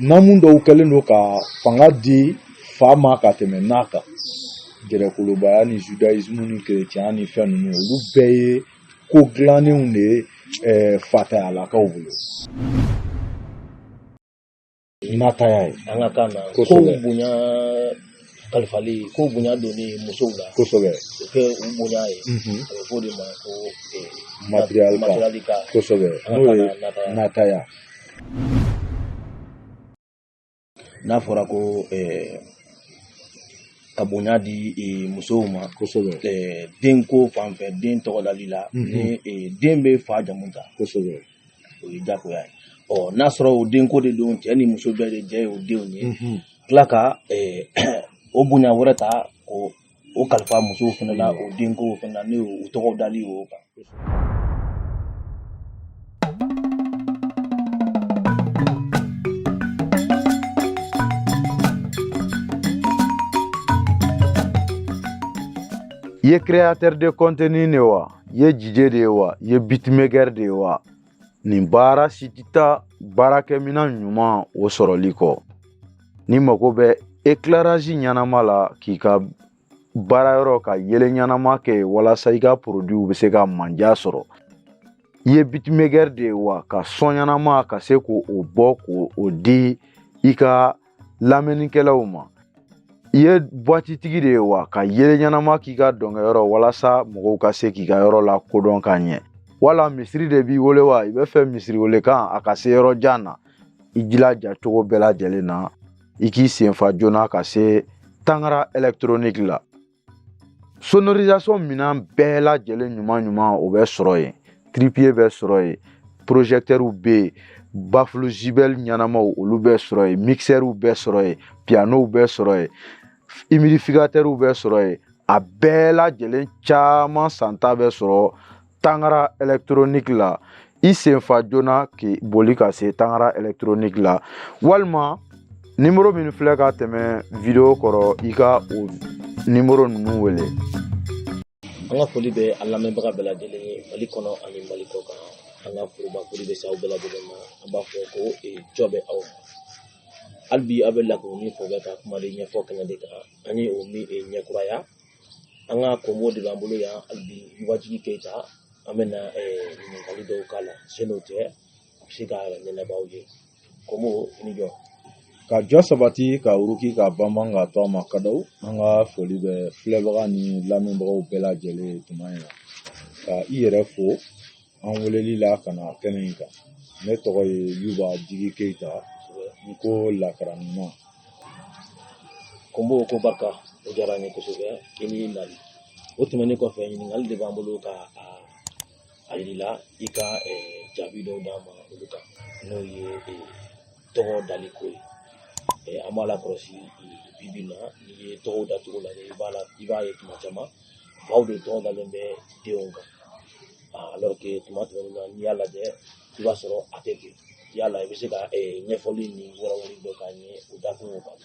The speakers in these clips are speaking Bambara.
namun dɔw kɛlen don ka fanga di fa ma ka tɛmɛ n'a kan gɛrɛkolobaya ni judaïsme ni chrétien ni fɛn ninnu olu bɛɛ ye ko dilannenw de ye fatayalakaw bolo nataya ye an ka kan na ko bonya kalifali ko bonya donni musow la kosɛbɛ o kɛ u bonya ye a bɛ fɔ de ma ko materialika kosɛbɛ n'o ye nataya n'a fɔra ko ka bonya di musow ma kosɛbɛ denko fanfɛ den tɔgɔdali la ni den bɛ fa jamu ta kosɛbɛ o ye jagoya ye n'a sɔrɔ o denko de don cɛ ni muso bɛɛ de jɛ ye o denw ye tila ka o bonya wɛrɛ ta o kalifa musow fana la o denko fana la ni o tɔgɔ dali o kan. I ye créateur de contenu de wa i ye DJ de ye wa i ye beatmaker de ye wa nin baara si tɛ taa baarakɛminɛn ɲuman o sɔrɔli kɔ ni mago bɛ éclairage ɲanama la k'i ka baarayɔrɔ ka yele ɲanama kɛ walasa i ka produit bɛ se ka manja sɔrɔ i ye beatmaker de ye wa ka son ɲanama ka se k'o bɔ k'o di i ka lamɛnnikɛlaw ma i ye boîtitigi de ye wa ka yele ɲanama k'i ka dɔnkɛyɔrɔ walasa mɔgɔw ka se k'i ka yɔrɔ la kodɔn ka ɲɛ wala misiri de b'i wele wa i bɛ fɛ misiri wele kan a ka se yɔrɔ jan na i jilaja cogo bɛɛ lajɛlen na i k'i senfa joona ka se tangara électronique la sonorisation minɛn bɛɛ lajɛlen ɲuman o bɛ sɔrɔ yen tripier bɛ sɔrɔ yen projecteurs bɛ yen baffle jibel ɲanamaw olu bɛ sɔrɔ yen mixeurs bɛ sɔrɔ yen pianos bɛ sɔrɔ yen humidificateurs bɛ sɔrɔ yen a bɛɛ lajɛlen caman santa bɛ sɔrɔ tangara électronique la i senfa joona k'i boli ka se tangara électronique la walima numéro min filɛ ka tɛmɛ video kɔrɔ i ka o numéro ninnu wele an ka foli bɛ a lamɛnbaga bɛɛ lajɛlen ye Mali kɔnɔ ani Mali kɔ kan an ka foroba foli bɛ se aw bɛɛ lajɛlen ma an b'a fɔ ko jɔ bɛ aw ma hali bi aw bɛ lakuruni fɔ bɛ ka kuma de ɲɛfɔ kɛnɛ de kan an ye o min ɲɛkuraya an ka komo de b'an bolo yan hali bi Yubajigi Keyita an bɛ na ɲininkali dɔw k'a la sɛn'o tɛ a bɛ se ka ɲɛnabɔ aw ye komo ni jɔ ka jɔ sabati ka uruki ka banban ka to a ma kadaw an ka foli bɛ filɛbaga ni lamɛnbagaw bɛɛ lajɛlen tuma in na ka i yɛrɛ fo an weleli la ka na kɛnɛ in kan ne tɔgɔ ye Yubajigi Keyita n ko lakara ɲuman Kombo ko barika o diyara n ye kosɛbɛ i ni nali o tɛmɛnen kɔfɛ ɲininkali de b'an bolo ka a yirila i ka jaabi dɔw d'an ma olu kan n'o ye tɔgɔ dali ko ye an b'a lakɔlɔsi bi na n'i ye tɔgɔw dacogo lajɛ i b'a ye tuma caman faw de tɔgɔ dalen bɛ denw kan alors que tuma tɛmɛnen na n'i y'a lajɛ i b'a sɔrɔ a tɛ ten yala i bɛ se ka ɲɛfɔli ni wɔrɔwɔri dɔ k'an ye o dakungo kan.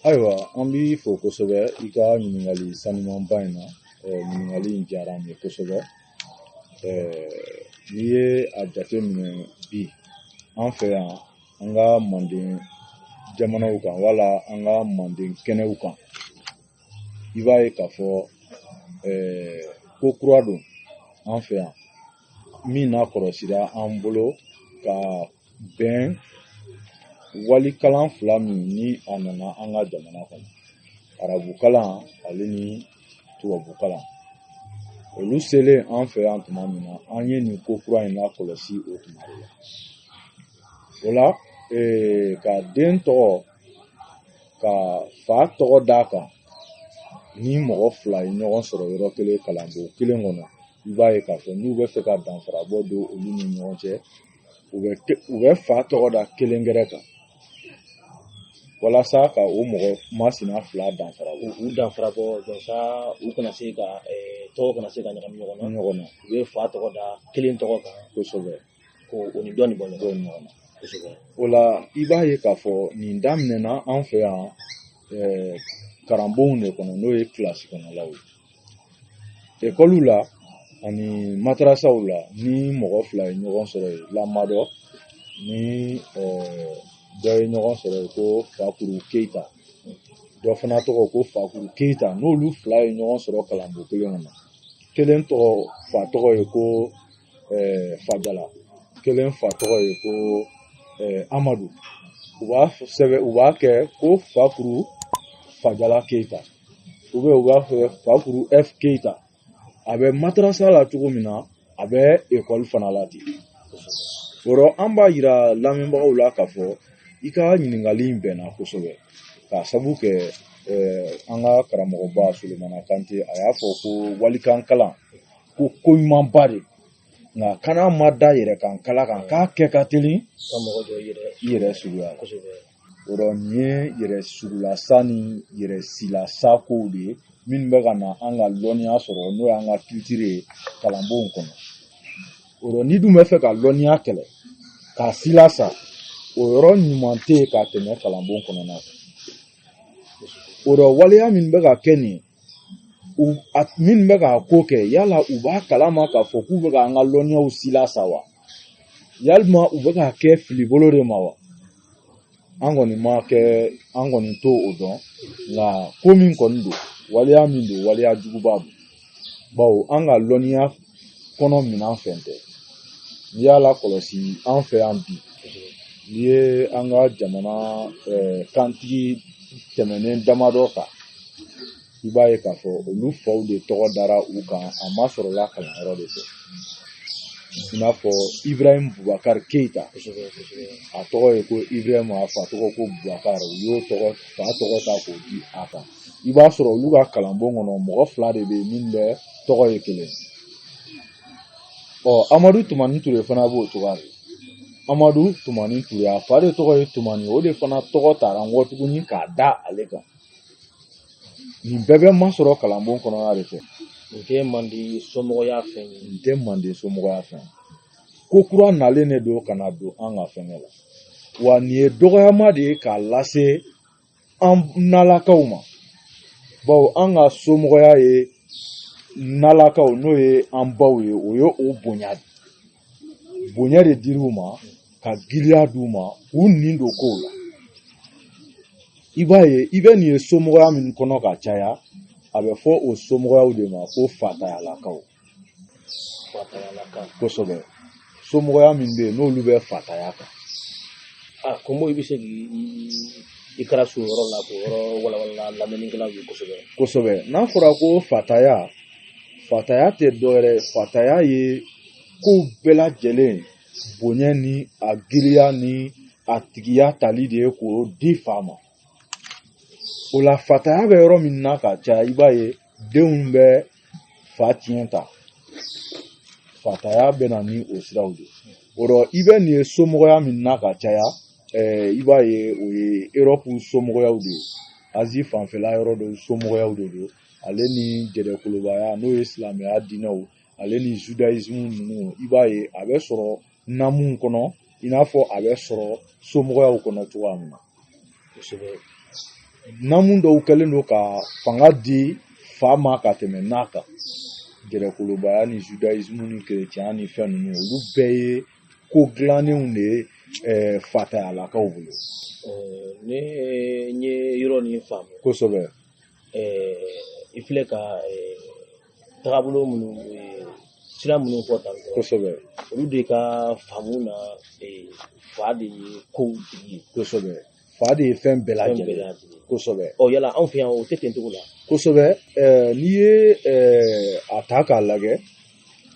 Ayiwa an b'i fo kosɛbɛ i ka ɲininkali sanumanba in na ɲininkali in diyara n ye kosɛbɛ n'i ye a jateminɛ bi an fɛ yan an ka Manden jamanaw kan wala an ka Manden kɛnɛw kan i b'a ye k'a fɔ ko kura don an fɛ yan min n'a kɔlɔsira an bolo ka bɛn walikalan fila min ni a nana an ka jamana kɔnɔ arabukalan ale ni tubabukalan olu selen an fɛ yan tuma min na an ye nin ko kura in lakɔlɔsi o tuma de la o la ka den tɔgɔ ka fa tɔgɔ d'a kan ni mɔgɔ fila ye ɲɔgɔn sɔrɔ yɔrɔ kelen kalanso kelen kɔnɔ i b'a ye k'a fɔ n'u bɛ fɛ ka danfara bɔ don olu ni ɲɔgɔn cɛ u bɛ fa tɔgɔ da kelen gɛrɛ kan walasa ka o mɔgɔ masina fila danfara u danfara bɔ sa u kana se ka tɔgɔ kana se ka ɲagami ɲɔgɔn na u bɛ fa tɔgɔ da kelen tɔgɔ kan kosɛbɛ ko o ni dɔɔni bɔ ɲɔgɔn na kosɛbɛ o la i b'a ye k'a fɔ nin daminɛna an fɛ yan karamɔgɔw de kɔnɔ n'o ye kilasi kɔnɔlaw ye ekɔliw la ani matarasaw la ni mɔgɔ fila ye ɲɔgɔn sɔrɔ yen lamadɔ ni dɔ ye ɲɔgɔn sɔrɔ ko Fakuru Keyita dɔ fana tɔgɔ ko Fakuru Keyita n'olu fila ye ɲɔgɔn sɔrɔ kalanbon kelen kɔnɔ kelen tɔgɔ fa tɔgɔ ye ko Fajala kelen fa tɔgɔ ye ko Amadu u b'a kɛ ko Fakuru Fajala Keyita u b'a fɛ Fakuru F Keyita a bɛ madrasa la cogo min na a bɛ école fana la ten yɔrɔ an b'a yira lamɛnbagaw la k'a fɔ i ka ɲininkali in bɛnna kosɛbɛ k'a sabu kɛ an ka karamɔgɔba Sulemana Kante a y'a fɔ ko walikan kalan ko koɲumanba de nka kana ma da yɛrɛ kan kala kan k'a kɛ ka teli ka mɔgɔ dɔ i yɛrɛ suguya kosɛbɛ yɔrɔ nin ye yɛrɛ sugulasa ni yɛrɛ silasa kow de ye minnu bɛ ka na an ka lɔnniya sɔrɔ n'o y'an ka culture ye kalanbonw kɔnɔ yɔrɔ n'i dun bɛ fɛ ka lɔnniya kɛlɛ k'a silasa o yɔrɔ ɲuman tɛ yen ka tɛmɛ kalanbon kɔnɔna kan yɔrɔ waleya min bɛ ka kɛ nin minnu bɛ ka ko kɛ yala u b'a kalama k'a fɔ k'u bɛ ka an ka lɔnniyaw silasa wa yalima u bɛ ka kɛ filibolo de ma wa an kɔni t'o o dɔn nka ko min kɔni don waleya min don waleya juguba don bawo an ka lɔnniya kɔnɔ minan fɛn tɛ n'i y'a lakɔlɔsi an fɛ yan bi n'i ye an ka jamana kantigi tɛmɛnen damadɔ ta i b'a ye k'a fɔ olu faw de tɔgɔ dara u kan a ma sɔrɔla kalanyɔrɔ de fɛ i n'a fɔ Ibrahim Bubakar Keyita a tɔgɔ ye ko Ibrahim a fa tɔgɔ ko Bubakar u y'o fa tɔgɔ ta k'o di a kan i b'a sɔrɔ olu ka kalanbon kɔnɔ mɔgɔ fila de bɛ yen min bɛ tɔgɔ ye kelen Amadu Tumani Ture fana b'o cogoya de Amadu Tumani Ture a fa de tɔgɔ ye Tumani o de fana tɔgɔ taara n kɔ tuguni k'a da ale kan nin bɛɛ bɛ masɔrɔ kalanbon kɔnɔna de fɛ nin tɛ Mande somɔgɔya fɛn ye nin tɛ Mande somɔgɔya fɛn ko kura nalen de don ka na don an ka fɛngɛ la wa nin ye dɔgɔyama de ye k'a lase an nalakaw ma bawo an ka somɔgɔya ye nalakaw n'o ye an baw ye o ye o bonya de dir'u ma ka giriya d'u ma k'u nin don kow la i b'a ye i bɛ nin ye somɔgɔya min kɔnɔ ka caya a bɛ fɔ o somɔgɔyaw de ma ko fatayalakaw kosɛbɛ somɔgɔya min bɛ yen n'olu bɛ fataya kan komo i bɛ se k'i kɛra so yɔrɔ la k'o yɔrɔ walawala lamɛnnikɛlaw ye kosɛbɛ n'a fɔra ko fataya tɛ dɔwɛrɛ fataya ye kow bɛɛ lajɛlen bonya ni a giriya ni a tigiya tali de ye k'o di fa ma o la fataya bɛ yɔrɔ min na ka caya i b'a ye denw bɛ fa tiɲɛ ta fataya bɛ na ni o siraw de o rɔ i bɛ nin ye somɔgɔya min na ka caya i b'a ye o ye Europe somɔgɔyaw de ye Asie fanfɛla yɔrɔ dɔw somɔgɔyaw de don ale ni jɛdɛkolobaya n'o ye silamɛya diinɛw ale ni judaïsme ninnu i b'a ye a bɛ sɔrɔ namuw kɔnɔ i n'a fɔ a bɛ sɔrɔ somɔgɔyaw kɔnɔ cogoya min na namu dɔw kɛlen don ka fanga di fa ma ka tɛmɛ n'a kan jɛdɛkolobaya ni judaïsme ni chrétien ni fɛn ninnu olu bɛɛ ye ko dilannenw de ye fatayalakaw bolo ne ye yɔrɔ nin faamu kosɛbɛ i filɛ ka tagabolo minnu sira minnu fɔ tan kosɛbɛ olu de ka faamu na fa de ye kow tigi ye kosɛbɛ fa de ye fɛn bɛɛ lajɛlen kosɛbɛ yala anw fɛ yan o tɛ ten cogo la kosɛbɛ n'i ye a ta k'a lajɛ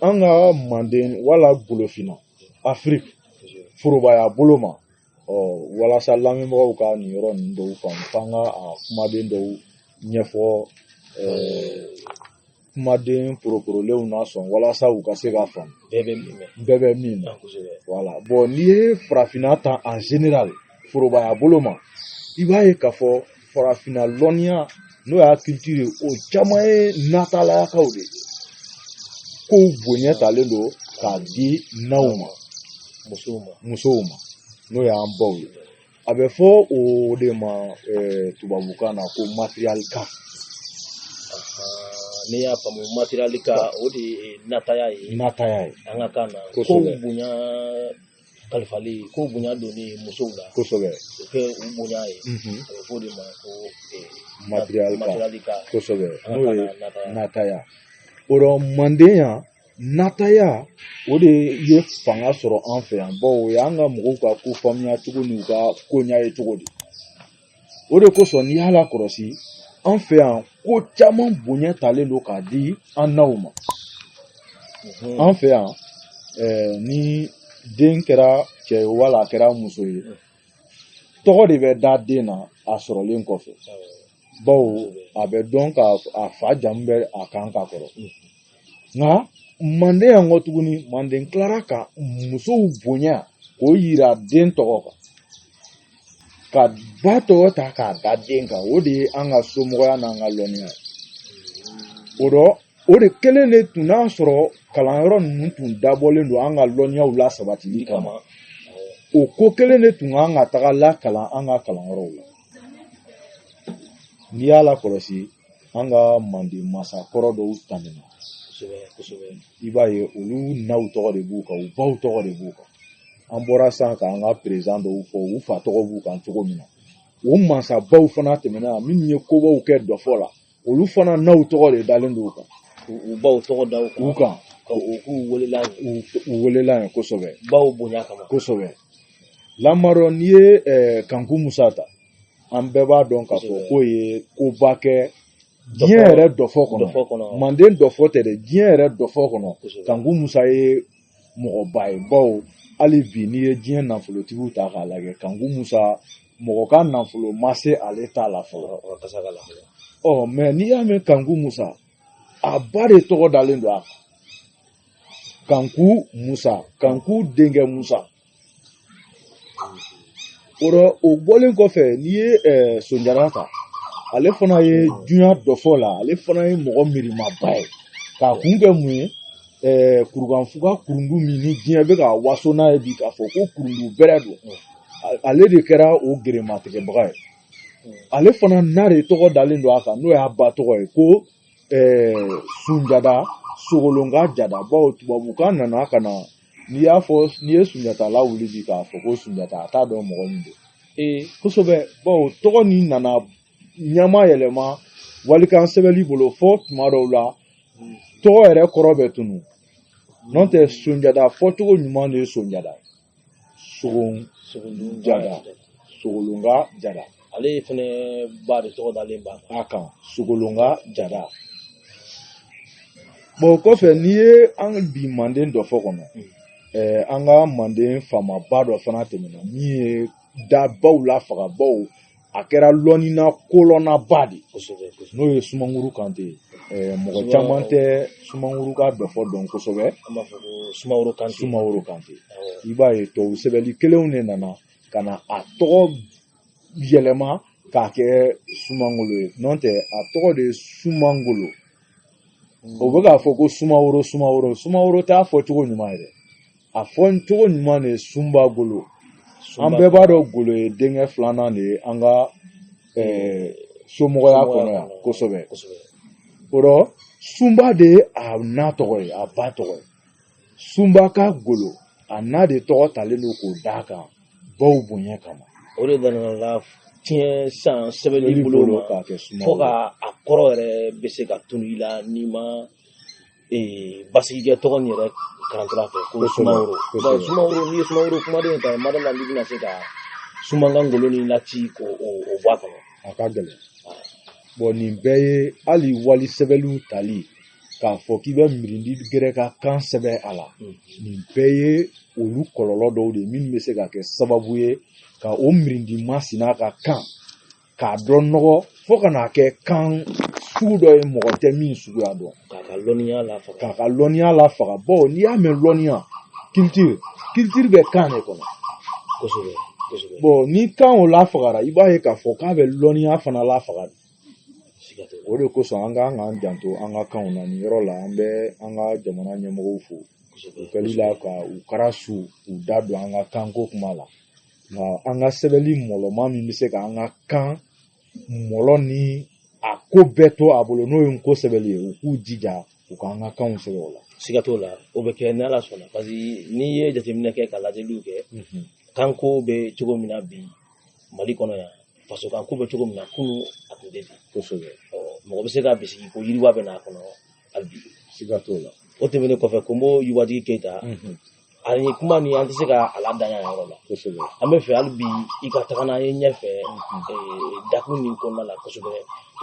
an ka Manden wala Bolofina Afiriki forobaya bolo ma walasa lamɛnbagaw ka nin yɔrɔ ninnu dɔw faamu f'an ka a kumaden dɔw ɲɛfɔ kumaden porokoronlenw na sɔn walasa u ka se ka faamu bɛɛ bɛ min na voilà n'i ye farafinna ta en général forobaya bolo ma i b'a ye k'a fɔ farafinna lɔnniya n'o y'a culture ye o caman ye natalayakaw de kow bonya talen don k'a di naw ma musow ma n'o y'an baw ye a bɛ fɔ o de ma tubabukan na ko matriarcat ne y'a faamu matriarcat o de ye nataya ye an ka kan na kow bonya kalifali ko bonya doni musow la kosɛbɛ o kɛ u bonya ye a bɛ fɔ o de ma ko material ka kosɛbɛ an n'o ka ye nataya nataya o rɔ manden yan nataya o de ye fanga sɔrɔ an fɛ yan bawo o y'an ka mɔgɔw ka ko faamuya cogo n'u ka ko ɲɛ ye cogo di o de kosɔn n'i y'a lakɔlɔsi an fɛ yan ko caman bonya talen don k'a di an naw ma an fɛ yan ni den kɛra cɛ ye wala a kɛra muso ye tɔgɔ de bɛ da den na a sɔrɔlen kɔfɛ bawo a bɛ dɔn ka a fa jamu bɛ a kan ka kɔrɔ nka manden yan kɔ tuguni manden tilara ka musow bonya k'o yira den tɔgɔ kan ka ba tɔgɔ ta k'a da den kan o de ye an ka somɔgɔya n'an ka lɔnniya ye o rɔ o de kelen de tun n'a sɔrɔ kalanyɔrɔ ninnu tun dabɔlen don an ka lɔnniyaw la sabatili kama o ko kelen de tun kan ka taga lakalan an ka kalanyɔrɔw la n'i y'a lakɔlɔsi an ka manden masakɔrɔ dɔw tɛmɛna i b'a ye olu naw tɔgɔ de b'u kan u baw tɔgɔ de b'u kan an bɔra san k'an ka perezan dɔw fɔ u fa tɔgɔ b'u kan cogo min na o masabaw fana tɛmɛna minnu ye kobaw kɛ dɔfɔ la olu fana naw tɔgɔ de dalen don u kan u baw tɔgɔ da u kan ka k'u welela u welela yen kosɛbɛ baw bonya kama kosɛbɛ lamarɔ n'i ye kanku musa ta an bɛɛ b'a dɔn k'a fɔ k'o ye koba kɛ diɲɛ yɛrɛ dɔfɔ kɔnɔ manden dɔfɔ tɛ dɛ diɲɛ yɛrɛ dɔfɔ kɔnɔ kanku musa ye mɔgɔba ye bawo hali bi n'i ye diɲɛ nafolotigiw ta k'a lajɛ kanku musa mɔgɔ ka nafolo ma se ale t'a la fɔlɔ mɛ n'i y'a mɛn kanku musa a ba de tɔgɔ dalen don a kan kanku musa kanku denkɛ musa o bɔlen kɔfɛ n'i ye sonjara ta ale fana ye diɲɛ dɔfɔ la ale fana ye mɔgɔ miirimaba ye k'a kun kɛ mun ye kurukanfuga kurundu min ni diɲɛ bɛ ka waso n'a ye bi k'a fɔ ko kurundu bɛrɛ don ale de kɛra o gerematigɛbaga ye ale fana n'a de tɔgɔ dalen don a kan n'o y'a ba tɔgɔ ye ko sunjata sogolonka jada bawo tubabukan nana ka na n'i ye sunjata lawuli bi k'a fɔ ko sunjata a t'a dɔn mɔgɔ min don kosɛbɛ bawo tɔgɔ nin nana ɲama yɛlɛma walikan sɛbɛnli bolo fɔ tuma dɔw la tɔgɔ yɛrɛ kɔrɔ bɛ tunu n'o tɛ sunjata fɔcogo ɲuman de ye sunjata sogolonka jada ale fɛnɛ ba de tɔgɔ dalen b'a kan sogolonka jada o kɔfɛ n'i ye an bi manden dɔfɔ kɔnɔ an ka manden faamaba dɔ fana tɛmɛna min ye dabaw la fagabaw a kɛra lɔnnina kolɔnnaba de n'o ye Sumaworo Kante mɔgɔ caman tɛ Sumaworo ka dɔfɔ dɔn kosɛbɛ an b'a fɔ ko Sumaworo Kante i b'a ye tubabu sɛbɛnni kelenw de nana ka na a tɔgɔ yɛlɛma k'a kɛ Sumangolo ye n'o tɛ a tɔgɔ de ye Sumangolo o bɛ k'a fɔ ko Sumaworo t'a fɔ cogo ɲuman ye dɛ a fɔ cogo ɲuman de ye Sunbagolo an bɛɛ b'a dɔn Golo ye denkɛ filanan de ye an ka somɔgɔya kɔnɔ yan kosɛbɛ o rɔ Sunba de ye a n'a tɔgɔ ye a ba tɔgɔ ye Sunba ka Golo a n'a de tɔgɔ talen don k'o d'a kan baw bonya kama o de nana la tiɲɛ san sɛbɛnni bolo k'a kɛ Sumaworo fo ka a kɔrɔ yɛrɛ bɛ se ka tunu i la n'i ma basigikɛ tɔgɔ nin yɛrɛ karantira fɛ ko Sumaworo n'i ye Sumaworo kumaden ta mada la n'i bɛna se ka Sumangan Ngolo ni lati k'o bɔ a kɔnɔ a ka gɛlɛn nin bɛɛ ye hali wali sɛbɛnliw tali k'a fɔ k'i bɛ mirindi gɛrɛ ka kan sɛbɛn a la nin bɛɛ ye olu kɔlɔlɔ dɔw de minnu bɛ se ka kɛ sababu ye ka o mirindi masina ka kan k'a dɔn nɔgɔ fo ka n'a kɛ kan sugu dɔ ye mɔgɔ tɛ min suguya dɔn k'a ka lɔnniya lafaga bawo n'i y'a mɛn lɔnniya culture bɛ kan de kɔnɔ kosɛbɛ ni kan o lafagara i b'a ye k'a fɔ k'a bɛ lɔnniya fana lafaga o de kosɔn an kan k'an janto an ka kanw na nin yɔrɔ la an bɛ an ka jamana ɲɛmɔgɔw fo u kɛli la ka u kara su u da don an ka kanko kuma la nka an ka sɛbɛnni mɔlɔma min bɛ se ka an ka kan mɔlɔ ni a ko bɛɛ to a bolo n'o ye ko sɛbɛnli ye u k'u jija u k'an ka kanw sɛbɛn o la siga t'o la o bɛ kɛ n'ala sɔnna parce que n'i ye jateminɛ kɛ ka lajɛliw kɛ kanko bɛ cogo min na bi Mali kɔnɔ yan faso kanko bɛ cogo min na kunun a tun tɛ ten kosɛbɛ mɔgɔ bɛ se ka bisigi ko yiriwa bɛ n'a kɔnɔ hali bi siga t'o la o tɛmɛnen kɔfɛ ko n b'o Yiwatigi Keyita ani kuma ni an tɛ se ka a ladanya yɔrɔ la kosɛbɛ an bɛ fɛ hali bi i ka taga n'an ye ɲɛfɛ dakun nin kɔnɔna la kosɛbɛ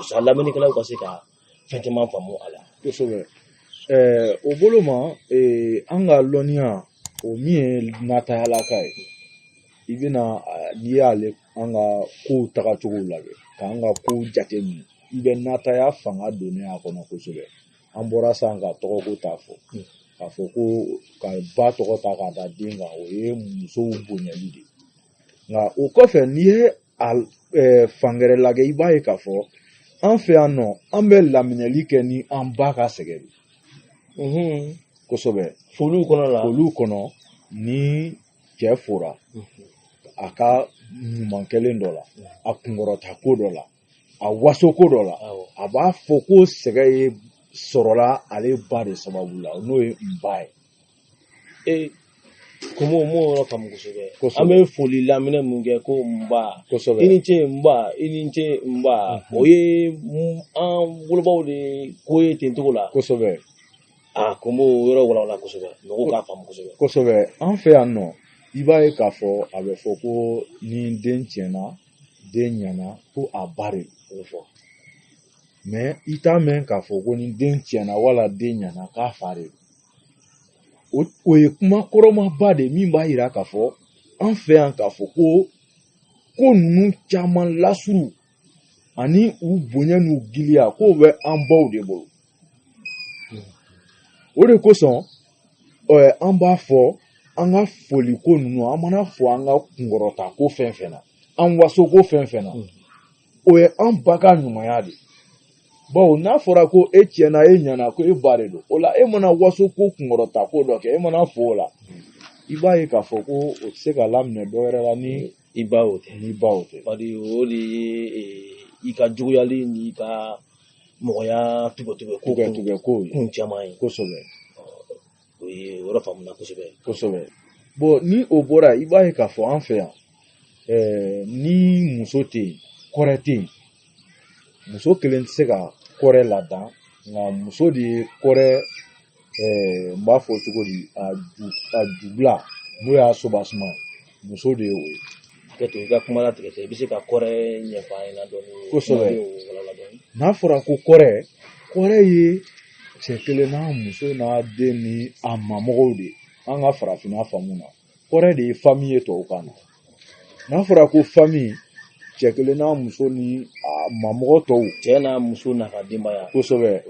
sa lamɛnnikɛlaw ka se ka fɛn caman faamu a la kosɛbɛ o bolo ma an ka lɔnniya o min ye natayalaka ye i bɛna n'i y'ale an ka kow tagacogo lajɛ k'an ka kow jate minɛ i bɛ nataya fanga donnen a kɔnɔ kosɛbɛ an bɔra san ka tɔgɔko ta fɔ k'a fɔ ko ka ba tɔgɔ ta k'a da den kan o ye musow bonyali de nka o kɔfɛ n'i ye fangɛrɛ lajɛ i b'a ye k'a fɔ an fɛ yan nɔ an bɛ laminɛli kɛ ni an ba ka sɛgɛn de kosɛbɛ foliw kɔnɔ ni cɛ fora a ka ɲuman kelen dɔ la a kunkɔrɔta ko dɔ la a waso ko dɔ la a b'a fɔ ko sɛgɛn ye sɔrɔla ale ba de sababu la n'o ye n ba ye komo mo yɔrɔ faamu kosɛbɛ an bɛ foli laminɛ mun kɛ ko n ba kosɛbɛ i ni ce n ba i ni ce n ba o ye an wolobaw de ko ye ten cogo la kosɛbɛ komo yɔrɔ walawala kosɛbɛ mɔgɔw k'a faamu kosɛbɛ an fɛ yan nɔ i b'a ye k'a fɔ a bɛ fɔ ko ni den tiɲɛna den ɲɛna ko a ba de o fɔ mɛ i t'a mɛn k'a fɔ ko ni den tiɲɛna wala den ɲɛna k'a fa de o ye kuma kɔrɔmaba de min b'a yira k'a fɔ an fɛ yan k'a fɔ ko ninnu caman lasuru ani u bonya n'u giliya k'o bɛ an baw de bolo o de kosɔn an b'a fɔ an ka foli ko ninnu an mana fɔ an ka kunkɔrɔta ko fɛn fɛn na an waso ko fɛn fɛn na o ye an ba ka ɲumanya de bawo n'a fɔra ko e tiɲɛna e ɲɛna ko e ba de don o la e mana waso ko kunkɔrɔta ko dɔ kɛ e mana fɔ o la i b'a ye k'a fɔ ko o tɛ se ka laminɛ dɔ wɛrɛ la ni i ba o tɛ bari o de ye i ka juguyali ni ka mɔgɔya tubɛtubɛ ko kun caman ye kosɛbɛ o ye yɔrɔ faamuna kosɛbɛ bon ni o bɔra i b'a ye k'a fɔ an fɛ yan ni muso tɛ yen kɔrɛ tɛ yen muso kelen tɛ se ka kɔrɛ ladan nka muso de ye kɔrɛ n b'a fɔ cogo di a jubila n'o y'a sobasuma muso de ye o ye i ka kuma latigɛ i bɛ se ka kɔrɛ ɲɛfɔ an ɲɛna dɔɔni kosɛbɛ n'a fɔra ko kɔrɛ ye cɛ kelen n'a muso n'a den ni a mamɔgɔw de an ka farafinna faamu na kɔrɛ de ye famille ye tubabukan na n'a fɔra ko famille cɛ kelen n'a muso ni a mamɔgɔ tɔw cɛ n'a muso n'a ka denbaya kosɛbɛ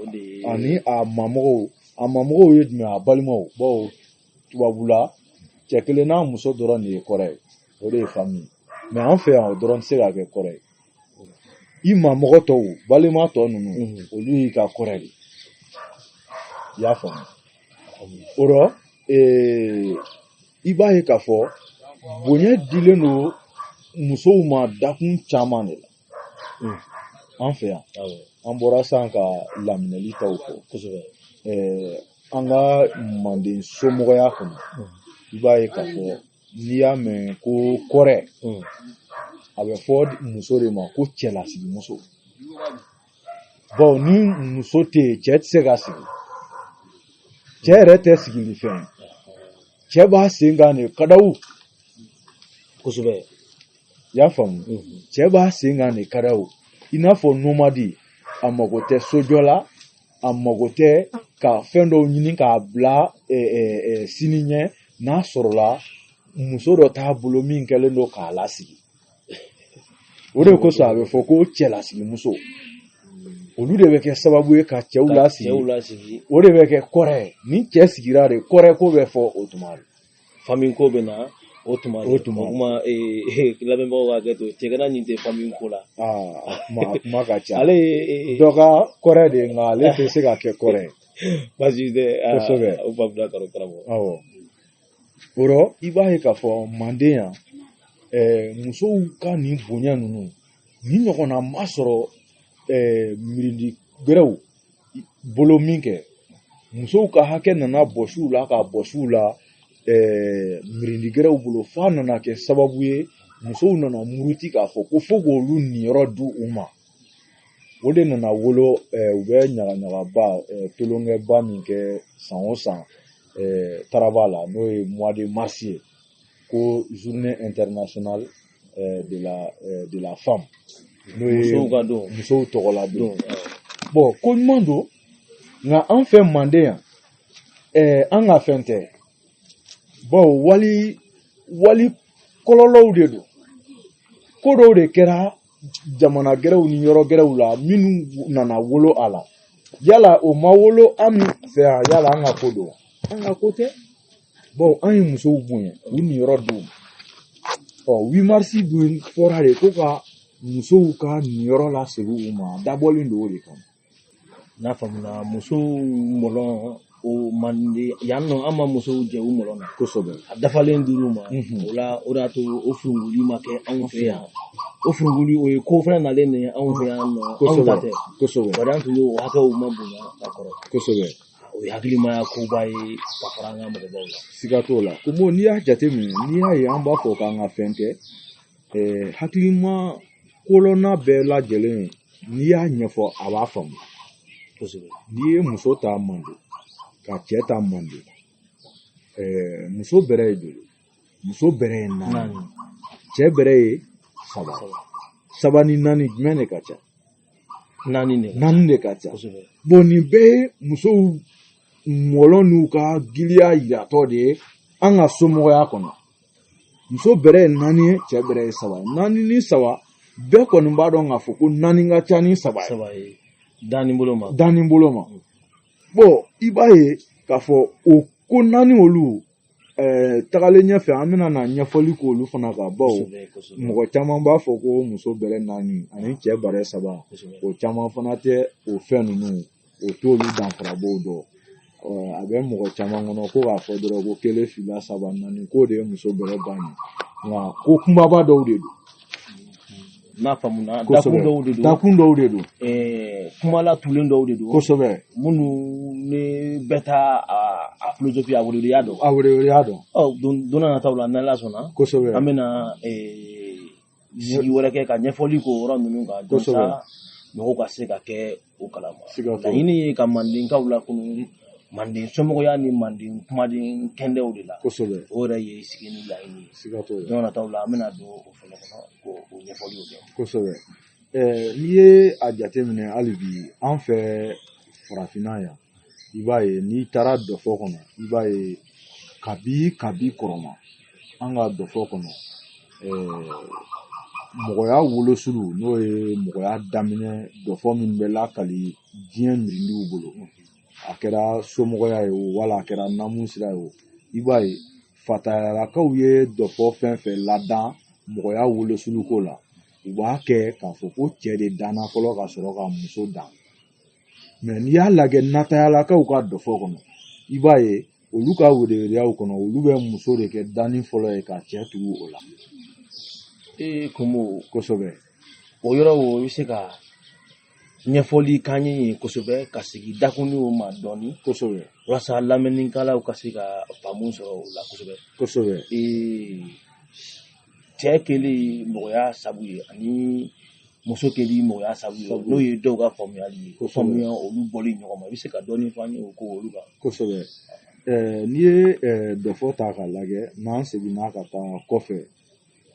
ani a mamɔgɔw ye jumɛn a balimaw bawo tubabula cɛ kelen n'a muso dɔrɔn de ye kɔrɛ ye o de ye famille mɛ an fɛ yan o dɔrɔn tɛ se ka kɛ kɔrɛ ye i mamɔgɔ tɔw balima tɔ ninnu olu y'i ka kɔrɛ de i y'a faamu o rɔ i b'a ye k'a fɔ bonya dilen don musow ma dakun caman de la an fɛ yan an bɔra san ka laminɛli taw fɔ kosɛbɛ an ka manden somɔgɔya kɔnɔ i b'a ye k'a fɔ n'i y'a mɛn ko kɔrɛ a bɛ fɔ muso de ma ko cɛlasigi muso bawo ni muso tɛ yen cɛ tɛ se ka sigi cɛ yɛrɛ tɛ sigili fɛn cɛ b'a sen kan de kadawu kosɛbɛ i y'a faamu cɛ b'a sen kan de kadawu i n'a fɔ nomadi a mago tɛ sojɔ la a mago tɛ ka fɛn dɔw ɲini k'a bila sini ɲɛ n'a sɔrɔla muso dɔ t'a bolo min kɛlen don k'a lasigi o de kosɔn a bɛ fɔ ko cɛlasigi muso olu de bɛ kɛ sababu ye ka cɛw lasigi o de bɛ kɛ kɔrɛ ni cɛ sigira de kɔrɛ ko bɛ fɔ o tuma de famille ko bɛ na o tuma kuma labɛnbagaw ka hakɛ to cɛgana nin tɛ famille ko la kuma ka ca ale dɔ ka kɔrɛ de nka ale tɛ se ka kɛ kɔrɛ basi tɛ kosɛbɛ o faamuya karamɔgɔ awɔ o rɔ i b'a ye k'a fɔ manden yan musow ka nin bonya ninnu ni ɲɔgɔnna ma sɔrɔ mirindi gɛrɛw bolo min kɛ musow ka hakɛ nana bɔsiw la ka bɔsiw la mirindigɛrɛw bolo f'a nana kɛ sababu ye musow nana muruti k'a fɔ ko fo k'olu niyɔrɔ di u ma o de nana wolo u bɛ ɲagaɲagaba tolonkɛba min kɛ san o san taraba la n'o ye mois de mars ye ko journée internationale de la femme n'o ye musow tɔgɔla don bon ko ɲuman don nka an fɛ manden yan an ka fɛn tɛ bawo wali kɔlɔlɔw de don ko dɔw de kɛra jamana gɛrɛw ni yɔrɔ gɛrɛw la minnu nana wolo a la yala o ma wolo an min fɛ yan yala an ka ko don an ka ko tɛ bon an ye musow bonya u niyɔrɔ don 8 mars dun fɔra de ko ka musow ka niyɔrɔ lasegin u ma dabɔlen don o de kama n'a faamuna musow mɔlɔn o mande yan nɔ an ma musow jɛ u mɔlɔn na kosɛbɛ a dafalen dir'u ma o la o de y'a to o furuvuli ma kɛ anw fɛ yan o furuvuli o ye ko fɛnɛ nalen de ye anw fɛ yan nɔ anw ta tɛ kosɛbɛ bari an tun y'o hakɛw ma bonya ka kɔrɔ kosɛbɛ o ye hakilimaya koba ye ka fara an ka mɔgɔbaw la siga t'o la ko n'i y'a jateminɛ n'i y'a ye an b'a fɔ k'an ka fɛn kɛ hakilima kolonna bɛɛ lajɛlen n'i y'a ɲɛfɔ a b'a faamu kosɛbɛ n'i ye muso ta mande ka cɛ ta mande muso bɛrɛ ye joli muso bɛrɛ ye naani cɛ bɛrɛ ye saba ni naani jumɛn de ka ca naani de ka ca bon nin bɛɛ ye musow mɔlɔ n'u ka giliya yiratɔ de ye an ka somɔgɔya kɔnɔ muso bɛrɛ ye naani ye cɛ bɛrɛ ye saba naani ni saba bɛɛ kɔni b'a dɔn k'a fɔ ko naani ka ca ni saba ye dani bolo ma bon i b'a ye k'a fɔ o ko naani olu tagalen ɲɛfɛ an bɛna na ɲɛfɔli k'olu fana kan bawo mɔgɔ caman b'a fɔ ko muso bɛrɛ naani ani cɛ bɛrɛ saba o caman fana tɛ o fɛn ninnu o t'olu danfarabow dɔn a bɛ mɔgɔ caman kɔnɔ ko k'a fɔ dɔrɔn ko kelen fila saba naani k'o de ye muso bɛrɛ bannen nka ko kumaba dɔw de don n'a faamuna dakun dɔw de don kumala tulen dɔw de don kosɛbɛ minnu ni bɛɛ ta a philosophie a weleweleya dɔn don n'a nataw la n'Ala sɔnna kosɛbɛ an bɛna sigi wɛrɛ kɛ ka ɲɛfɔli k'o yɔrɔ ninnu kan walasa mɔgɔw ka se ka kɛ o kalama laɲini ye ka mandenkaw lakunu manden somɔgɔya ni manden kumaden kɛndɛw de la kosɛbɛ o yɛrɛ ye sigi ni laɲini ye don n'a nataw la an bɛna don o fɛnɛ kɔnɔ k'o ɲɛfɔliw kɛ kosɛbɛ n'i ye a jateminɛ hali bi an fɛ farafinna yan i b'a ye n'i taara dɔfɔ kɔnɔ i b'a ye kabi kɔrɔma an ka dɔfɔ kɔnɔ mɔgɔya wolosulu n'o ye mɔgɔya daminɛ dɔfɔ min bɛ lakali diɲɛ mirindiw bolo a kɛra somɔgɔya ye o wala a kɛra namu sira ye o i b'a ye fatayalakaw ye dɔfɔ fɛn fɛn ladan mɔgɔya wolosuluko la u b'a kɛ k'a fɔ ko cɛ de danna fɔlɔ ka sɔrɔ ka muso dan mɛ n'i y'a lajɛ natayalakaw ka dɔfɔ kɔnɔ i b'a ye olu ka weleweleyaw kɔnɔ olu bɛ muso de kɛ danni fɔlɔ ye ka cɛ tugu o la komo kosɛbɛ o yɔrɔ o bɛ se ka ɲɛfɔli k'an ye kosɛbɛ ka sigi dakunniw ma dɔɔni kosɛbɛ walasa lamɛnnikɛlaw ka se ka faamu sɔrɔ o la kosɛbɛ cɛ kɛlen mɔgɔya sabu ye ani muso kɛlen mɔgɔya sabu ye n'o ye dɔw ka faamuyali ye faamuya olu bɔli ɲɔgɔn ma i bɛ se ka dɔɔni fɔ an ye o ko olu kan kosɛbɛ n'i ye dɔfɔ ta k'a lajɛ n'an seginna ka taa kɔfɛ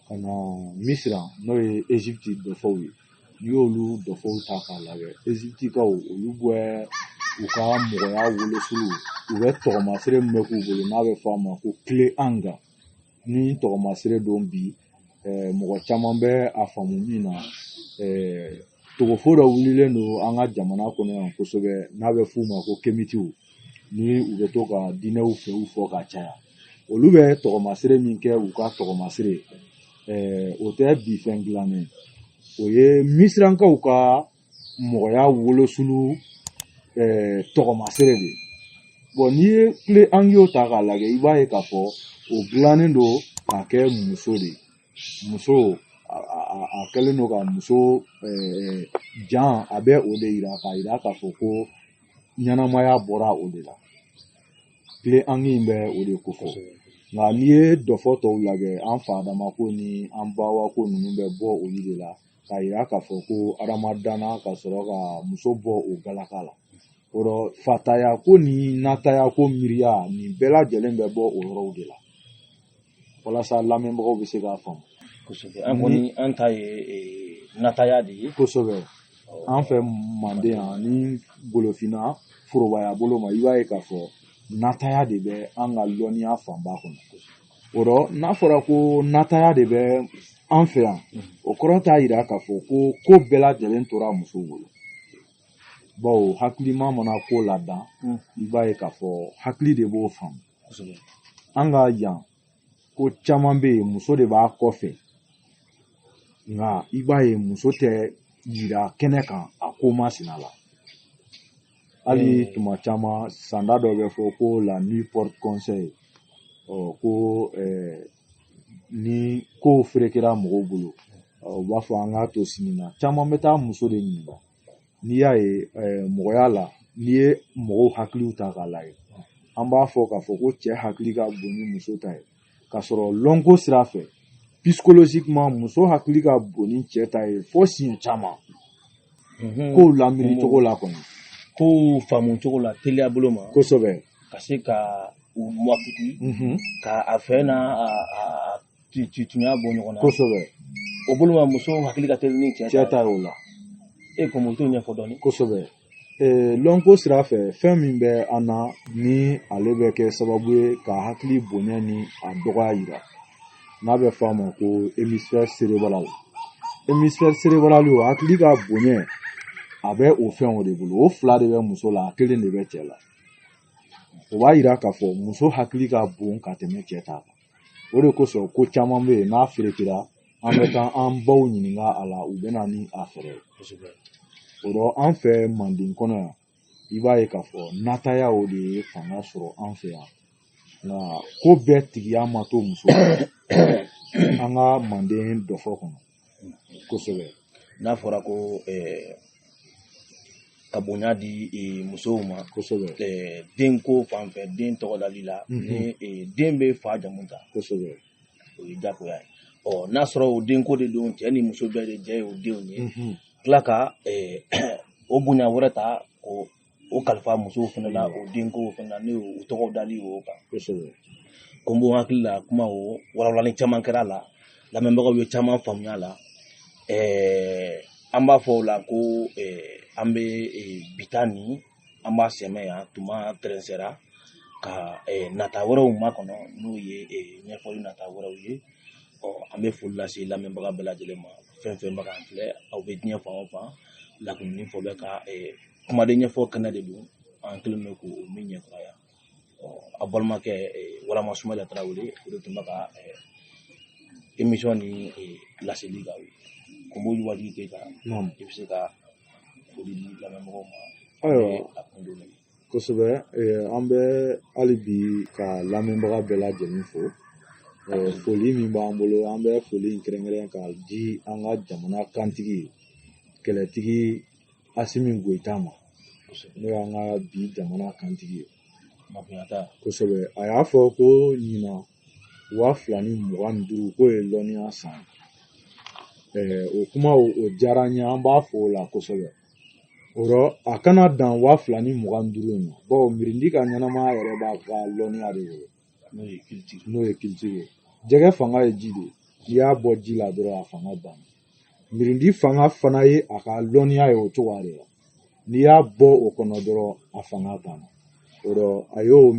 ka na misira n'o ye Egypte dɔfɔw ye n'i y'olu dɔfɔw ta k'a lajɛ Egyptikaw olu bɛ u ka mɔgɔya wolosulu u bɛ tɔgɔmasere min bɛ k'u bolo n'a bɛ fɔ a ma ko kile anga ni tɔgɔmasere don bi mɔgɔ caman bɛ a faamu min na togofo dɔ wulilen don an ka jamana kɔnɔ yan kosɛbɛ n'a bɛ f'u ma ko kemitiw ni u bɛ to ka diinɛw fɛw fɔ ka caya olu bɛ tɔgɔmasere min kɛ u ka tɔgɔmasere o tɛ bi fɛn dilannen o ye misirankaw ka mɔgɔya wolosulu tɔgɔmasere de bon n'i ye tile an y'o ta k'a lajɛ i b'a ye k'a fɔ o dilannen don k'a kɛ muso de muso a kɛlen don ka muso jan a bɛ o de yira k'a yira k'a fɔ ko ɲɛnamaya bɔra o de la tile an in bɛ o de ko fɔ nka n'i ye dɔ fɔ tɔw lajɛ an fadama ko ni an bawa ko ninnu bɛ bɔ olu de la k'a yira k'a fɔ ko adamadana ka sɔrɔ ka muso bɔ o galaka la o rɔ fataya ko ni nataya ko miiriya nin bɛɛ lajɛlen bɛ bɔ o yɔrɔw de la walasa lamɛnbagaw bɛ se k'a faamu kosɛbɛ an kɔni an ta ye nataya de ye kosɛbɛ an fɛ manden yan ni golofina forobaya bolo ma i b'a ye k'a fɔ nataya de bɛ an ka lɔnniya fanba kɔnɔ o rɔ n'a fɔra ko nataya de bɛ an fɛ yan o kɔrɔ t'a yira k'a fɔ ko bɛɛ lajɛlen tora musow bolo bawo hakilima mana ko ladan i b'a ye k'a fɔ hakili de b'o faamu an ka yan ko caman bɛ yen muso de b'a kɔfɛ nka i b'a ye muso tɛ yira kɛnɛ kan a ko masina la hali tuma caman sanda dɔ bɛ fɔ ko la nuit porte conseil ko ni ko ferekera mɔgɔw bolo u b'a fɔ an k'a to sini na caman bɛ taa muso de ɲininka n'i y'a ye mɔgɔya la n'i ye mɔgɔw hakiliw ta k'a lajɛ an b'a fɔ k'a fɔ ko cɛ hakili ka bon ni muso ta ye k'a sɔrɔ lɔnko sira fɛ psychologiquement muso hakili ka bon ni cɛ ta ye fo siɲɛ caman kow lamini cogo la kɔni kow faamu cogo la teliya bolo ma kosɛbɛ ka se ka u mɔkiti ka a fɛ n'a tunya bɔ ɲɔgɔn na kosɛbɛ o bolo ma muso hakili ka teli ni cɛ ta ye o la comme o t'o ɲɛfɔ dɔɔni kosɛbɛ lɔnko sira fɛ fɛn min bɛ an na ni ale bɛ kɛ sababu ye ka hakili bonya ni a dɔgɔya yira n'a bɛ fɔ a ma ko hémisphère cérébral hémisphère cérébral o hakili ka bonya a bɛ o fɛnw de bolo o fila de bɛ muso la a kelen de bɛ cɛ la o b'a yira k'a fɔ muso hakili ka bon ka tɛmɛ cɛ ta kan o de kosɔn ko caman bɛ yen n'a ferekera an bɛ taa an baw ɲininka a la u bɛ na ni a fɛɛrɛ ye o rɔ an fɛ manden kɔnɔ yan i b'a ye k'a fɔ nataya o de ye fanga sɔrɔ an fɛ yan nka ko bɛɛ tigiya ma to muso an ka manden dɔfɔ kɔnɔ kosɛbɛ n'a fɔra ko ka bonya di musow ma kosɛbɛ den ko fan fɛ den tɔgɔdali la ni den bɛ fa jamu ta kosɛbɛ o ye jagoya ye n'a sɔrɔ o den ko de don cɛ ni muso bɛɛ de jɛ ye o denw ye tila ka o bonya wɛrɛ ta o kalifa musow fana la o den ko fana la ne o tɔgɔ dali o kan kosɛbɛ ko n b'o hakili la kuma o walawalani caman kɛra la lamɛnbagaw ye caman faamuya la an b'a fɔ o la ko an bɛ bita ni an b'a sɛmɛ yan tuma tɛrɛnsɛra ka nata wɛrɛw makɔnɔ n'o ye ɲɛfɔli nata wɛrɛw ye an bɛ foli lase lamɛnbaga bɛɛ lajɛlen ma fɛn fɛn bɛ k'an filɛ aw bɛ diɲɛ fan o fan lakunni fɔ bɛ ka kumaden ɲɛfɔ kɛnɛ de don an kɛlen bɛ k'o min ɲɛfɔ yan a balimakɛ Warama Sumala Tarawele o de tun bɛ ka émission ni laseli k'aw ye ko n b'olu waati kɛ kan i bɛ se ka foli di lamɛnbagaw ma a kun don kosɛbɛ an bɛ hali bi ka lamɛnbaga bɛɛ lajɛlen fo foli min b'an bolo an bɛ foli in kɛrɛnkɛrɛn k'a di an ka jamana kantigi kɛlɛtigi Asimi Goyita ma n'o y'an ka bi jamana kantigi ye kosɛbɛ a y'a fɔ ko ɲinan 2025 k'o ye lɔnniya san o kuma o diyara n ye an b'a fɔ o la kosɛbɛ o rɔ a kana dan 2025 in ma bawo mirindi ka ɲɛnamaya yɛrɛ b'a ka lɔnniya de bolo n'o ye culture ye jɛgɛ fanga ye ji de n'i y'a bɔ ji la dɔrɔn a fanga banna mirindi fanga fana ye a ka lɔnniya ye o cogoya de la n'i y'a bɔ o kɔnɔ dɔrɔn a fanga banna o rɔ a y'o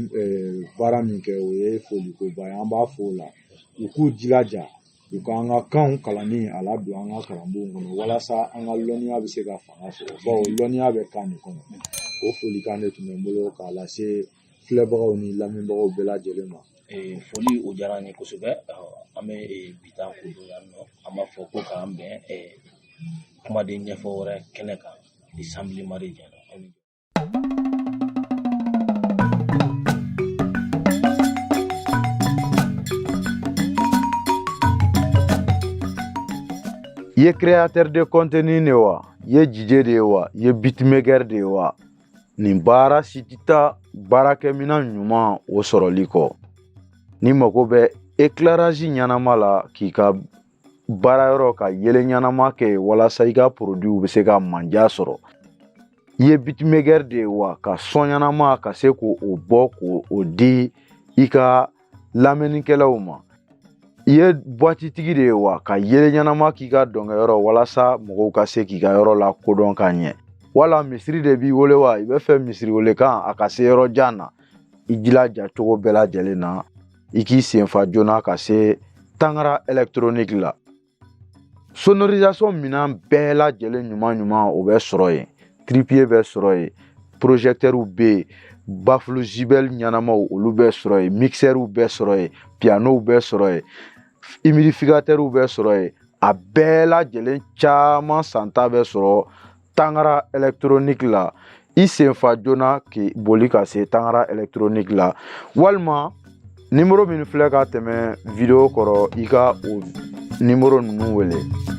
baara min kɛ o ye folikoba ye an b'a fɔ o la u k'u jilaja u ka an ka kanw kalanni a ladon an ka kalanbonw kɔnɔ walasa an ka lɔnniya bɛ se ka fanga sɔrɔ bawo lɔnniya bɛ kan de kɔnɔ o folikan de tun bɛ n bolo k'a lase filɛbagaw ni lamɛnbagaw bɛɛ lajɛlen ma foli o diyara n ye kosɛbɛ an bɛ bi taa ko don yan nɔ an b'a fɔ ko k'an bɛn kumaden ɲɛfɔ wɛrɛ kɛnɛ kan Assembly Mari Jɛnɛ I ye créateur de contenu de ye wa i ye DJ de ye wa i ye beatmaker de ye wa nin baara si tɛ taa baarakɛminɛn ɲuman o sɔrɔli kɔ. Ni mago bɛ éclairage ɲanama la k'i ka baarayɔrɔ ka yele ɲanama kɛ walasa i ka produit bɛ se ka manja sɔrɔ. I ye beatmaker de ye wa ka son ɲanama ka se k'o bɔ k'o di i ka lamɛnnikɛlaw ma. I ye boîte tigi de ye wa ka yele ɲanama k'i ka dɔnkɛyɔrɔ walasa mɔgɔw ka se k'i ka yɔrɔ la kodɔn ka ɲɛ. Wala misiri de b'i wele wa i bɛ fɛ misiri welekan a ka se yɔrɔ jan na. I jilaja cogo bɛɛ lajɛlen na i k'i senfa joona ka se tangara électronique la. Sonorisation minɛn bɛɛ lajɛlen ɲuman o bɛ sɔrɔ yen. Tripier bɛ sɔrɔ yen, projecteur bɛ yen, baffle jibel ɲanamaw olu bɛ sɔrɔ yen, mixeur bɛ sɔrɔ yen, piano bɛ sɔrɔ yen, humidificateur bɛ sɔrɔ yen. A bɛɛ lajɛlen caman santa bɛ sɔrɔ tangara électronique la. I senfa joona k'i boli ka se tangara électronique la. Walima numéro min filɛ ka tɛmɛ video kɔrɔ i ka o numéro ninnu wele.